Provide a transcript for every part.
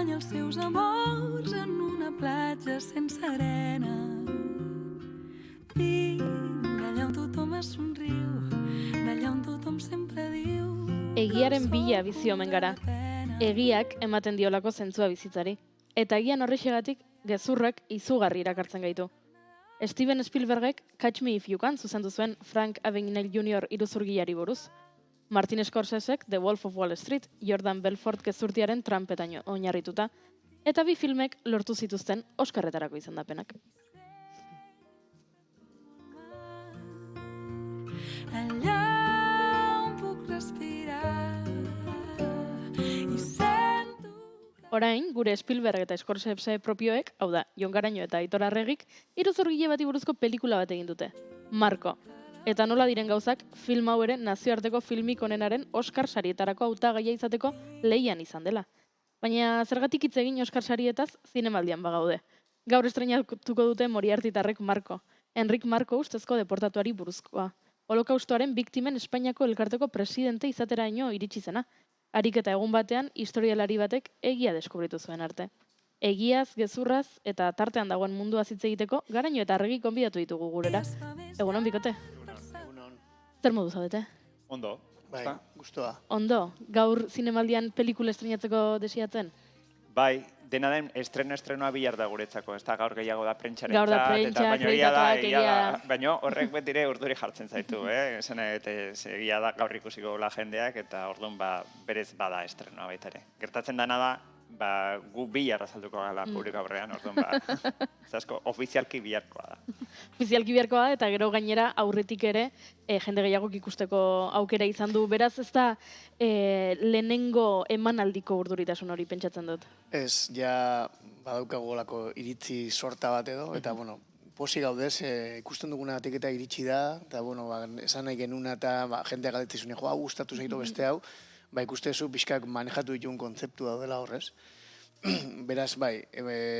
guanya els seus amors en una platja sense arena. Vinc allà on tothom es somriu, d'allà on tothom sempre diu... Egiaren bila bizi omen gara. Egiak ematen diolako zentzua bizitzari. Eta egian horrexegatik gezurrak izugarri irakartzen gaitu. Steven Spielbergek Catch Me If You Can zuzendu zuen Frank Abagnale Jr. iruzurgiari buruz. Martin Scorsesek The Wolf of Wall Street, Jordan Belfort gezurtiaren trampetan oinarrituta, eta bi filmek lortu zituzten Oscarretarako izendapenak. Allà on puc respirar i sento... Orain, gure Spielberg eta Scorsese propioek, hau da, Jon Garaño eta Aitor Arregik, iruzurgile bati buruzko pelikula bat egin dute. Marko. Eta nola diren gauzak, film hau ere nazioarteko filmik onenaren Oscar sarietarako hautagaia izateko lehian izan dela. Baina zergatik hitz egin Oscar sarietaz zinemaldian bagaude. Gaur estreinatuko dute Moriartytarrek Marko. Enric Marko ustezko deportatuari buruzkoa. Holokaustoaren biktimen Espainiako elkarteko presidente izateraino iritsi zena. Ariketa egun batean, historialari batek egia deskubritu zuen arte. Egiaz, gezurraz eta tartean dagoen mundua hitz egiteko Garaño eta Arregi gonbidatu ditugu gurera. Egunon, bikote? Egunon. Zer modu zaudete? Ondo. Bai, gustoa. Ondo, gaur zinemaldian pelikula estreinatzeko desiatzen? Bai, dena den estrenoa bihar da guretzako, ez da gaur gehiago da prentxaren Gaur da prentxa, akreditatuak, egia da. Baina horrek betire urduri jartzen zaitu, esan egia da gaur ikusiko la jendeak eta orduan berez bada estrenoa baita ere. Gertatzen dena da, gu bihar azalduko gala publiko aurrean, orduan zasko, ofizialki biharkoa da. Ofizialki biharkoa da, eta gero gainera aurretik ere jende gehiagok ikusteko aukera izan du. Beraz, ez da lehenengo emanaldiko urduritasun hori pentsatzen dut. Ez, ja badaukagolako iritzi sorta bat edo, eta bueno, posi gaudez, ikusten duguna atiketa iritsi da, eta bueno, esan nahi genuna eta jendeak galdetzizune, hau gustatu zaitu beste hau, ikustezu pixkak manejatu dituen kontzeptu daudela horrez. Beraz, bai,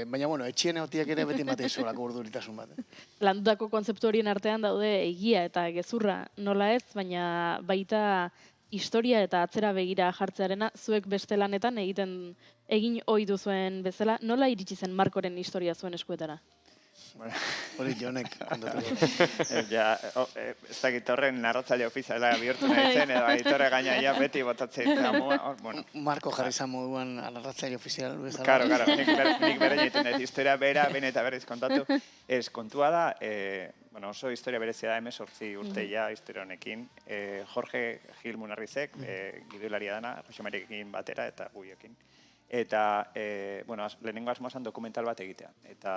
baina, bueno, etxien egotiak ere beti ematen izolako urduritasun bat. Landutako kontzeptu horien artean daude egia eta gezurra nola ez, baina baita historia eta atzera begira jartzearena zuek beste lanetan egin ohi duzuen bezala, nola iritsi zen Markoren historia zuen eskuetara? Hori Jonek kontatuko. Ez dakit horren narratzaile ofiziala bihurtu nahi zen, edo Aitorre gaina beti botatzen. Marko jarri izan moduan narratzaile ofizial bezala. Karo, nik bere egiten dut, historia bera, bene eta berriz kontatu. Ez, kontua da, oso historia berezia da, 18 urte ja historia honekin. Jorge Gil Munarrizek, gidoilaria dana, Josemerekin batera eta guiokin. Eta, lehenengo asmoa zen dokumental bat egitea. Eta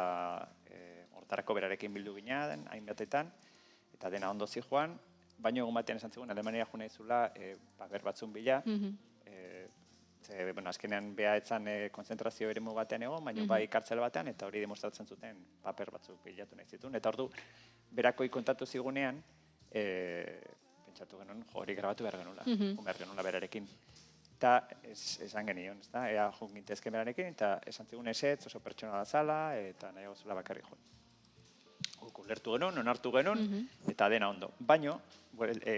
hortarako berarekin bildu ginen, hainbatetan, eta dena ondo zijoan, baina egun batean esan zigun, Alemania jo nahi zula, paper batzun bila, azkenean beha etzan konzentrazio eremu batean egon, baina bai kartzel batean, eta hori demostratzen zuten paper batzuk bilatu nahi zituen. Eta ordu, berakoi kontatu zigunean, pentsatu genuen, hori grabatu behar genula berarekin. Eta esan genion, ea jungintezken berarekin, eta esan zigun ezetz, oso pertsonala zala, eta nahiago zula bakarri joan. Ulertu genuen, onartu genuen, eta dena ondo. Baina,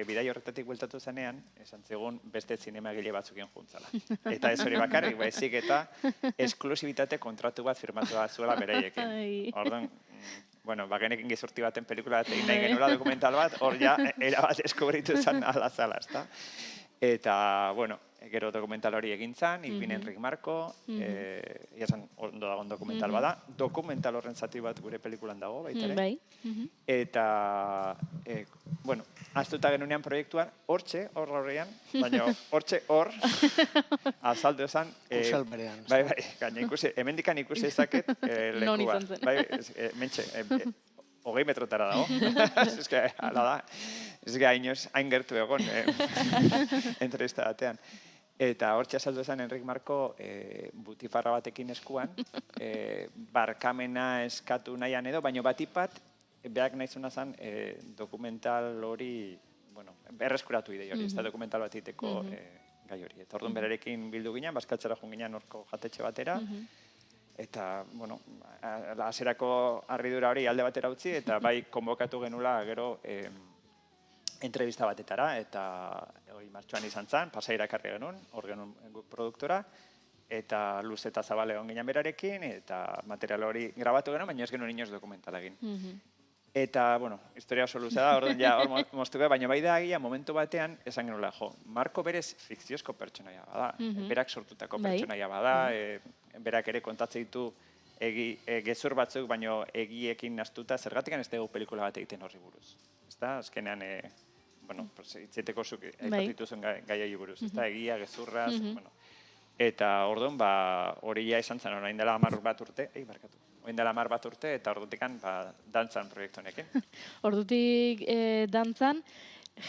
bidai horretatik bueltatu zenean, esan zigun beste zinemagile batzukin juntzala. Eta ez hori bakarrik, baizik eta esklusibitate kontratu bat firmatu bat zuela beraiekin. Orduan, bagenekin gezurti baten pelikula bat egin nahi genuela dokumental bat, hor ja, erabat eskubritu zen alazala, ezta? Eta, gero dokumental hori egin zen, Ipin Enric Marko, iazen ondo dagoen dokumental bada. Dokumental horren zati bat gure pelikulan dago, baita ere. Eta, aztuta genunean proiektuan, hortxe, hor gaurrean, baina hortxe, hor, azaldu esan. Usal berean. Bai, gaina ikusi, hemendikan ikusi ezaket leku bat. Non izan zen. Bai, mentxe, 20 metrotara dago. Ez que, ala da. Ez que hain gertu egon, entrevista batean. Eta hortxe azaldu esan Enric Marko butifarra batekin eskuan, barkamena eskatu nahian edo, baina batipat, behak nahi zuna zen dokumental hori, berreskuratu idei hori, ez da dokumental bat egiteko gai hori. Eta orduan berarekin bildu ginen, bazkaltzera joan ginen horko jatetxe batera, eta, hasierako harridura hori alde batera utzi, eta bai konbokatu genula gero entrevista batetara, eta martxoan izan zen, Pasaira ekarri genuen, hor genuen produktora, eta luz eta zabale egon ginen berarekin, eta material hori grabatu genuen, baina ez genuen inoz dokumentala egin. Eta, bueno, historia oso luzea da, orduan ja hor moztuko, baina bai da agia momentu batean esan genuela, Marko berez fikziozko pertsonaia bada, berak sortutako pertsonaia bada, berak ere kontatzen ditu gezur batzuk, baino egiekin nastuta, zergatik ez dugu pelikula bat egiten horri buruz. Ezta, azkenean, bueno, hitzeteko zuk aipatituzuen gaiai buruz, ezta, egia, gezurraz, bueno. Eta orduan, hori ja esan zen, orain dela 10 bat urte, orain dela 10 bat urte, eta ordutikan dantzan proiektu honekin. Ordutik dantzan,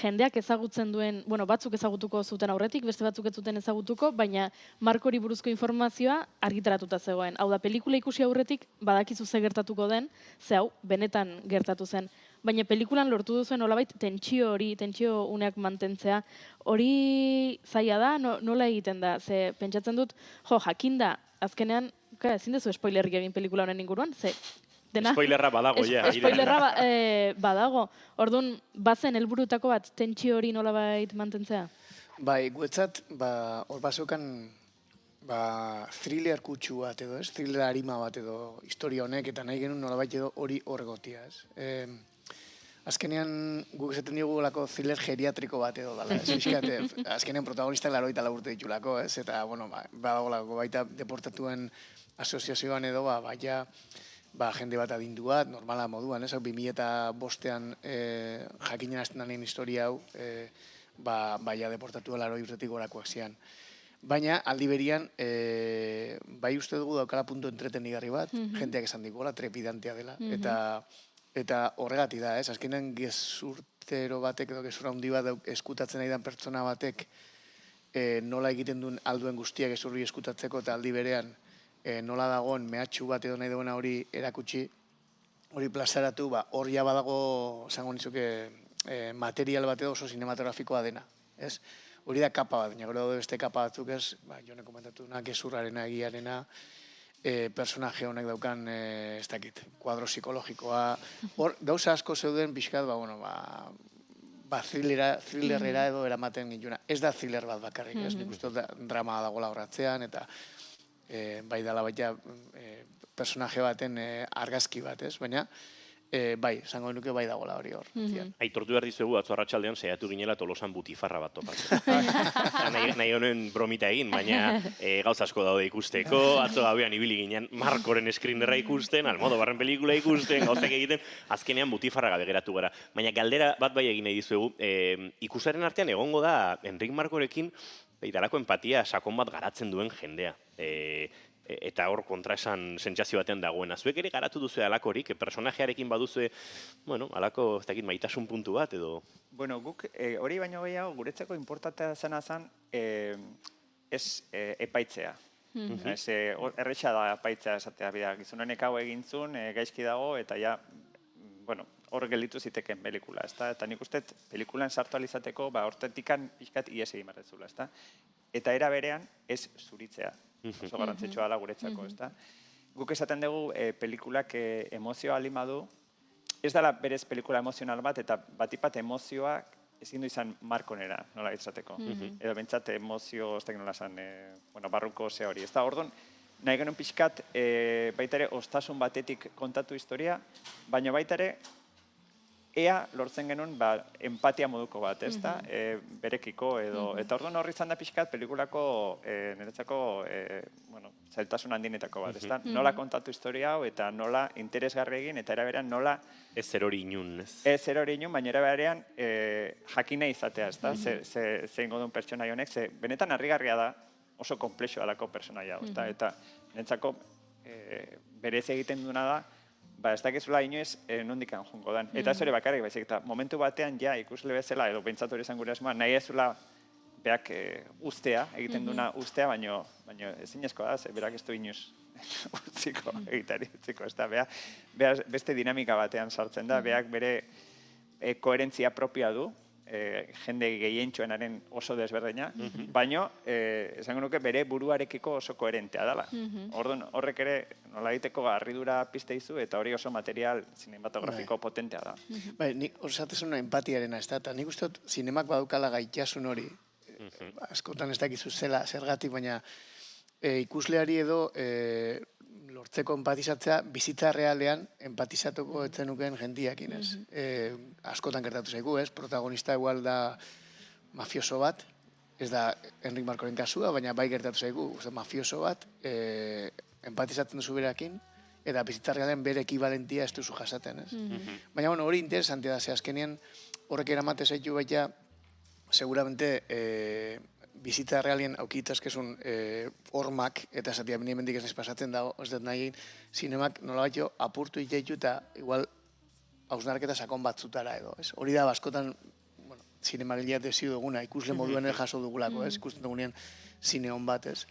jendeak ezagutzen duen, bueno, batzuk ezagutuko zuten aurretik, beste batzuk ez zuten ezagutuko, baina Markori buruzko informazioa argitaratuta zegoen. Hau da, pelikula ikusi aurretik badakizu ze gertatuko den, ze hau, benetan gertatu zen. Baina pelikulan lortu duzuen nolabait tentsio uneak mantentzea, hori zaila da, nola egiten da? Ze pentsatzen dut, jakinda, azkenean, ezin dezu spoilerrik egin pelikula honen inguruan, ze dena? Spoilerra badago, ja. Spoilerra badago. Orduan, bazen helburutako bat tentsio hori nolabait mantentzea? Bai, guetzat, hor bazokan thriller kutsu bat edo, ez? Thriller harima bat edo, historia honek, eta nahi genuen nolabait edo hori horregotia, ez? Azkenean guk esaten diogu lako thriller geriatriko bat edo dala, ez? Azkenean protagonistak 84 urte ditulako, ez? Eta, bueno, badago lako baita deportatuen asoziazioan edo, baina jende bat adindu bat, normala moduan, ez? 2005an jakinen hasten danean historia hau, baina deportatu 80 urtetik gorakoak zian. Baina, aldi berian, bai uste dugu daukala puntu entretenigarri bat, jenteak esan dikola, trepidantea dela, eta horregati da, ez? Azkenean gezurtero batek edo gezurra handi bat eskutatzen nahi dan pertsona batek nola egiten duen alduen guztiak gezurri eskutatzeko eta aldi berean nola dagoen mehatxu bat edo nahi duena hori erakutsi, hori plazaratu, hor ja badago, zango nitzuke, material bat edo oso sinematografikoa dena, ez? Hori da kapa bat, baina gero beste kapa batzuk ez, jone komentatu duna, gezurrarena, egiarena, personaje honek daukan, ez dakit, kuadro psikologikoa. Hor, gauza asko zeuden pixkat, thrillerera edo eramaten gintuna. Ez da thriller bat bakarrik, ez? Nik uste drama dagoela horratzean, eta bai dala baita personaje baten argazki bat, ez? Baina, bai, esango nuke bai dagoela hori hor. Aitortu behar dizuegu, atzo arratsaldean saiatu ginela Tolosan butifarra bat topatzen. Nahi honen bromita egin, baina gauza asko daude ikusteko, atzo gauean ibili ginen Markoren screenerra ikusten, Almodobarren pelikula ikusten, gauzak egiten, azkenean butifarra gabe geratu gara. Baina galdera bat bai egin nahi dizuegu, ikusaren artean egongo da Enrik Markorekin behitarako empatia sakon bat garatzen duen jendea. Eta hor kontraesan sentsazio batean dagoena. Zuek ere garatu duzu alakorik, personajearekin baduzu, bueno, alako, ez dakit, maitasun puntu bat edo? Bueno, guk hori baino gehiago, guretzako importantea zena zen, ez epaitzea. Erretxa da epaitzea esatea, gizunenek hau egintzun, gaizki dago, eta ja, bueno, hor gelditu ziteken pelikula, ezta? Eta nik uste, pelikulan sartu alizateko, hortetikan pixkat ies egin barretzula, ezta? Eta era berean, ez zuritzea. Oso garrantzitsua dela guretzako, ezta? Guk esaten dugu pelikulak emozioa alimadu, ez dela berez pelikula emozional bat, eta batipat emozioak ezin du izan markonera, nola izateko. Edo bentsat emozio, ez da nola esan, barruko ze hori. Ez da, orduan, nahi genuen pixkat, baita ere, ostasun batetik kontatu historia, baina baita ere, ea lortzen genuen empatia moduko bat, ez da? Berekiko edo. Eta orduan horri izan da pixkat pelikulako niretzako zailtasun handinetako bat, ez da? Nola kontatu historia hau eta nola interesgarri egin eta eraberean nola... Ez zer hori inun, ez? Ez zer hori inun, baina eraberean jakine izatea, ez da? Zein godun pertsonaia honek, ze benetan harrigarria da oso komplexo alako pertsonaia hau, ez da? Eta niretzako berez egiten duena da, ez dakizula inoiz nondikan jongo dan. Eta ez hori bakarrik, baizik, eta momentu batean ja ikusle bezala, edo pentsatu hori izan gure asmoa, nahi ezula beak ustea, egiten duna ustea, baina ezinezkoa da, berak ez du inoiz utziko, egitari utziko, ez da, beste dinamika batean sartzen da, beak bere koherentzia propia du, jende gehientxoenaren oso desberdina, baina esango nuke bere buruarekiko oso koherentea dela. Orduan horrek ere nola egiteko harridura pizte izu eta hori oso material zinematografiko potentea da. Nik osatezuna empatiarena ez da, eta nik uste dut zinemak badaukala gaitasun hori, askotan ez dakizu zela, zergatik, baina ikusleari edo lortzeko empatizatzea bizitza realean empatizatuko etzenuken jendiakin, ez? Askotan gertatu zaigu, ez? Protagonista igual da mafioso bat, ez da Enric Marcoren kasua, baina bai gertatu zaigu, mafioso bat, empatizatzen duzu berakin, eta bizitza realean bere ekibalentia ez duzu jasaten, ez? Baina, hori interesantea da, ze azkenean horrek eramate zaitu baita, seguramente bizitza realien aukitazkezun hormak, eta esatia mendik ez naiz pasatzen dago, ez dut nahi, zinemak nola baito apurtu itaitu eta igual hausnarketa sakon batzutara edo, ez? Hori da, askotan, zinemagilea desio duguna, ikusle moduen jaso dugulako, ez? Ikusten dugunean zine hon bat, ez?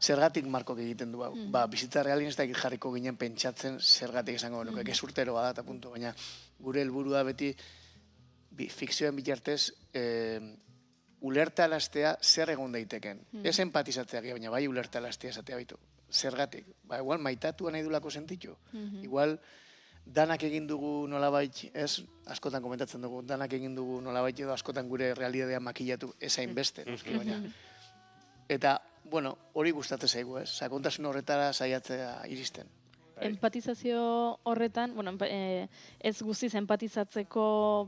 Zergatik Markok egiten du hau? Bizitza realien ez da jarriko ginen pentsatzen zergatik esango genuke, ez urtero bada eta punto, baina gure helburua beti fikzioen bitartez ulertaraztea zer egon daiteken. Ez empatizatzea, baina bai ulertaraztea esatea baitu. Zergatik? Igual maitatua nahi dulako sentitu. Igual danak egin dugu nolabait, ez? Askotan komentatzen dugu, danak egin dugu nolabait edo askotan gure realidadea makillatu ezain beste. Eta, hori gustatzen zaigu, ez? Sakontasun horretara saiatzea iristen. Empatizazio horretan, ez guztiz empatizatzeko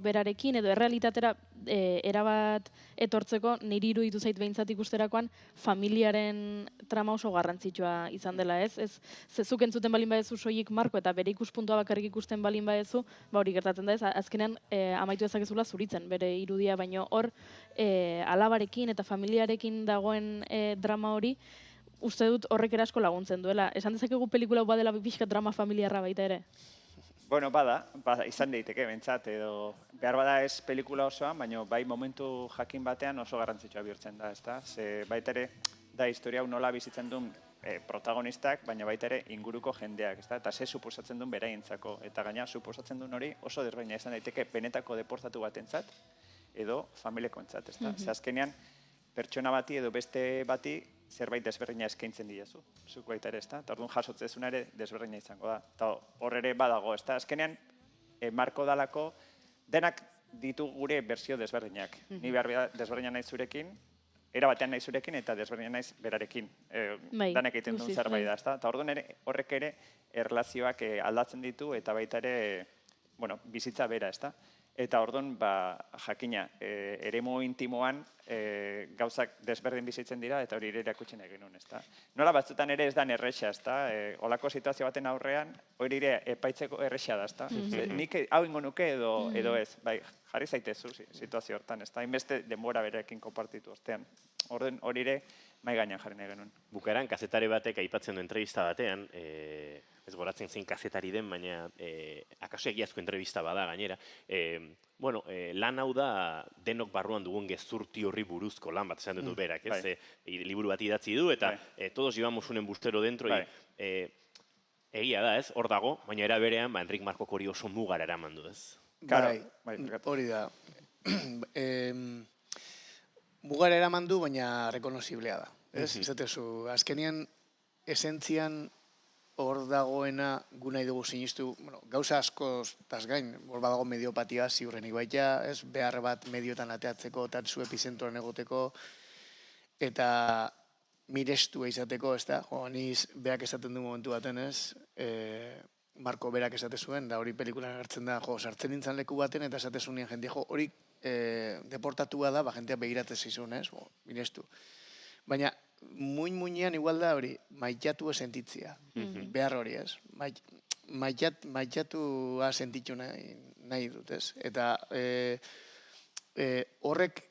berarekin, edo errealitatera erabat etortzeko, niri iruditu zait behintzat ikusterakoan, familiaren trama oso garrantzitsua izan dela, ez? Zezuk entzuten balin badezu soilik Marko eta bere ikuspuntua bakarrik ikusten balin badezu, hori gertatzen da ez, azkenean amaitu dezakezula zuritzen bere irudia, baino hor alabarekin eta familiarekin dagoen drama hori, uste dut horrek erasko laguntzen duela. Esan dezakegu pelikula badela pixka drama familiarra baita ere? Bada, izan daiteke bentsat, edo behar bada ez pelikula osoan, baina bai momentu jakin batean oso garrantzitsua bihurtzen da, ezta? Ze baita ere, da historia hau nola bizitzen duen protagonistak, baina baita ere inguruko jendeak, ezta? Eta ze suposatzen duen beraientzako, eta gaina suposatzen duen hori oso desberdina izan daiteke benetako deportatu batentzat, edo familiakoentzat, ezta? Ze azkenean, pertsona bati edo beste bati zerbait desberdina eskaintzen diazu. Zuk baita ere, ezta? Eta orduan jasotzezuna ere desberdina izango da. Eta hor ere badago, ezta? Azkenean, Marko dalako, denak ditu gure berzio desberdinak. Ni behar desberdina nahi zurekin, erabatean nahi zurekin eta desberdina naiz berarekin. Danak egiten duen zerbait da, ezta? Eta orduan horrek ere erlazioak aldatzen ditu eta baita ere, bizitza bera, ezta? Eta orduan, jakina, eremu intimoan gauzak desberdin bizitzen dira eta hori ere erakutsi nahi genuen, ezta? Nola batzutan ere ez da erresa, ezta? Olako situazio baten aurrean, hori ere epaitzeko erresa da, ezta? Nik hau ingo nuke edo ez, bai, jarri zaitezu situazio hortan, ezta? Hainbeste denbora berekin konpartitu ostean. Orduan hori ere mai gainean jarri nahi genuen. Bukaeran, kazetari batek aipatzen du entrevista batean, ez goratzen zein kazetari den, baina akaso egiazko entrevista bada gainera. Lan hau da denok barruan dugun gezurti horri buruzko lan bat esan dut berak, ez? Liburu bat idatzi du eta todos llevamos un embustero dentro. Egia da, ez? Hor dago, baina era berean, Enric Markok hori oso mugara eraman du, ez? Hori da. Mugara eraman du, baina rekonoziblea da. Izatezu, azkenean esentzian hor dagoena gu nahi dugu sinistu, gauza askoz taz gain, hor badago mediopatia ziurrenik baita, ez behar bat mediotan ateatzeko, eta zu epizentroan egoteko, eta mirestua izateko, ez da, niz berak esaten du momentu baten ez, Marko berak esate zuen, da hori pelikulan hartzen da, sartzen nintzen leku baten, eta esate zuen jendia, hori deportatua da, jentea begiratzen zizun, ez, mirestu. Baina, muinean igual da hori, maitatu sentitzia, behar hori ez. Maitatua sentitzu nahi dut ez. Eta horrek,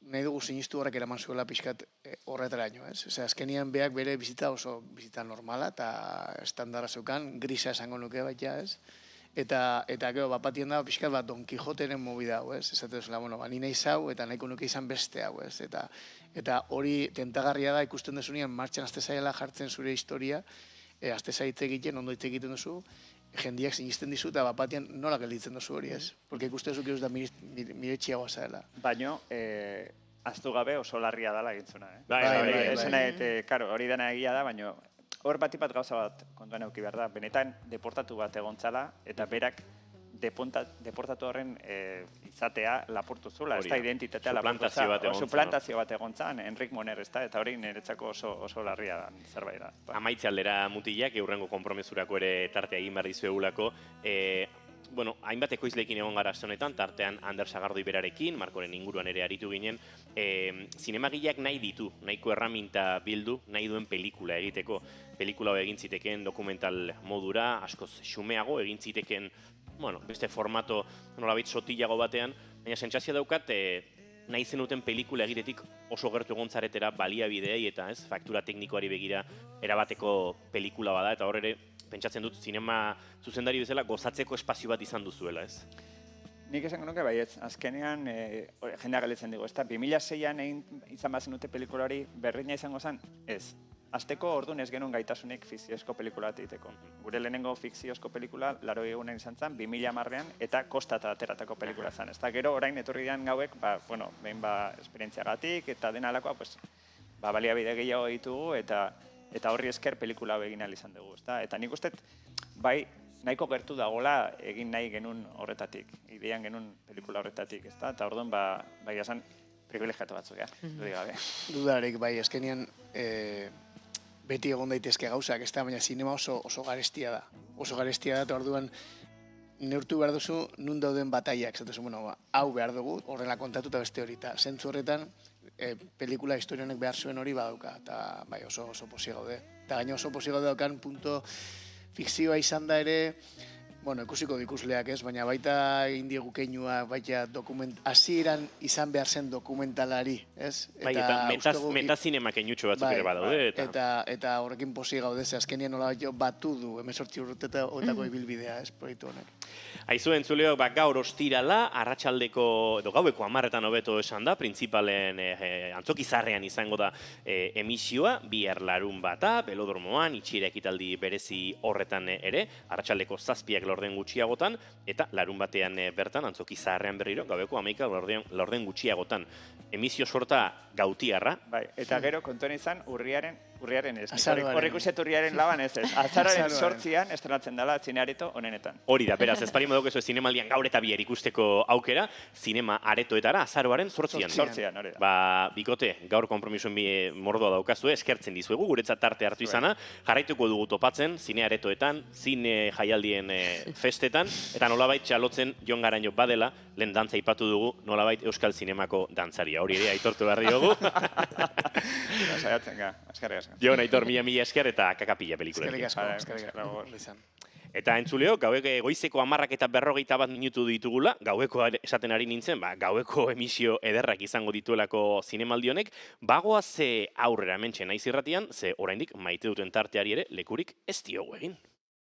nahi dugu sinistu horrek eraman zuela pixkat horretaraino ez. Azkenian beak bere bizita oso bizita normala eta estandarra zeukan, grisa esango nuke baita ez. Eta gero, batien da, pixkat bat Don Quixoteren movida hau, ez? Esate duzula, ni nahi zau, eta nahiko nuke izan beste hau, ez? Eta hori tentagarria da, ikusten desunean, martxan azte zaila jartzen zure historia, azte zaitze egiten, ondo hitz egiten duzu, jendiak sinisten dizu, eta batien nola gelditzen duzu hori, ez? Porque ikusten duzu, kiruz da miretxiagoa zaela. Baina, aztu gabe oso larria dela egintzuna, hori dena egia da, baina hor bat gauza bat kontuan euki behar da. Benetan deportatu bat egontzala eta berak deportatu horren izatea lapurtu zula, ez Hori da da. identitatea lapurtu Suplantazio bat egon zen, suplantazio bat egon zen, Enric Moner, ez da, eta hori niretzako oso larria da, zerbait da. Amaitze aldera mutilak, eurrengo konpromesurako ere tartea egin behar dizuegulako. Bueno, hainbat ekoizleekin egon gara aste honetan, tartean Ander Sagardoi berarekin, Markoren inguruan ere aritu ginen. Zinemagileak nahi ditu, nahiko erraminta bildu, nahi duen pelikula egiteko. Pelikula hau egin ziteken dokumental modura, askoz xumeago, egin ziteken, bueno, beste formato nolabait sotilago batean, baina sentsazioa daukat, nahi zenuten pelikula egitetik oso gertu egon zaretera baliabideei eta ez, faktura teknikoari begira erabateko pelikula bada, eta hor ere, pentsatzen dut, zinema zuzendari bezala gozatzeko espazio bat izan duzuela, ez? Nik esango nuke baietz, azkenean jendea galetzen digo, ez da, 2006an izan bazen dute pelikula hori berdina izango zen? Ez. Azteko orduan ez genuen gaitasunik fikziozko pelikula bat egiteko. Gure lehenengo fikziozko pelikula, 80 egunen izan zen, 2010an eta kostata ateratako pelikula zen. Ez da, gero orain etorri dian gauek, behin esperientziagatik eta dena alakoa, baliabide gehiago ditugu eta horri esker pelikula hau egin ahal izan dugu. Eta nik uste, bai, nahiko gertu dagoela egin nahi genuen horretatik, idean genuen pelikula horretatik, eta orduan, bai esan, privilegiatu batzuk, dudi gabe. Dudarek, bai, eskenean beti egon daitezke gauzak, ez da, baina zinema oso garestia da. Oso garestia da, eta orduan neurtu behar duzu nun dauden bataiak. Zatuzu, hau behar dugu, horrela kontatu eta beste hori. Eta zentzu horretan, pelikula historia honek behar zuen hori badauka. Eta bai, oso posi gaude. Eta gaina oso posi gaude daukan punto fikzioa izan da ere, ikusiko ikusleak ez, baina baita indiegu keinua, baita hasieran izan behar zen dokumentalari, ez? Bai, eta metazinema keinutxo batzuk ere badaude. Eta horrekin posi gaude, ze azkenian nola batu du, 18 urtetako ibilbidea, ez, proiektu honek. Aizu entzuleo, gaur ostirala, arratsaldeko, edo gaueko 10etan hobeto esan da, printzipalen antzokizarrean izango da emisioa, bihar larun bata, Belodromoan, itxiera ekitaldi berezi horretan ere, arratsaldeko 7 laurden gutxiagotan, eta larun batean bertan, antzokizarrean berriro, gaueko 11 laurden gutxiagotan. Emisio sorta gautiarra. Bai, eta gero kontuan izan urriaren ez. Horrek uset urriaren laban ez. Azararen 8an estrenatzen dela zineareto honenetan. Hori da, beraz, ez parimo daukezu zinemaldian gaur eta bier ikusteko aukera, zinema aretoetara azaroaren 8an. 8an, hori da. Bikote, gaur konpromisoen mordoa daukazue, eskertzen dizuegu, guretzat tarte hartu izana, jarraituko dugu topatzen, zine aretoetan, zine jaialdien festetan, eta nolabait txalotzen Jon Garaño badela, lehen dantza ipatu dugu, nolabait Euskal Zinemako dantzaria. Hori ere, aitortu behar diogu. Saiatzen ga, eskerrik asko. Jon, Aitor, mila esker eta kakapila pelikula. Eskerrik asko. Eta entzuleo, goizeko 10 eta 51 minutu ditugula, gaueko esaten ari nintzen, gaueko emisio ederrak izango dituelako zinemaldi honek, bagoa ze aurrera mentxe naiz irratian, ze oraindik maite duten tarteari ere lekurik ez diogu egin.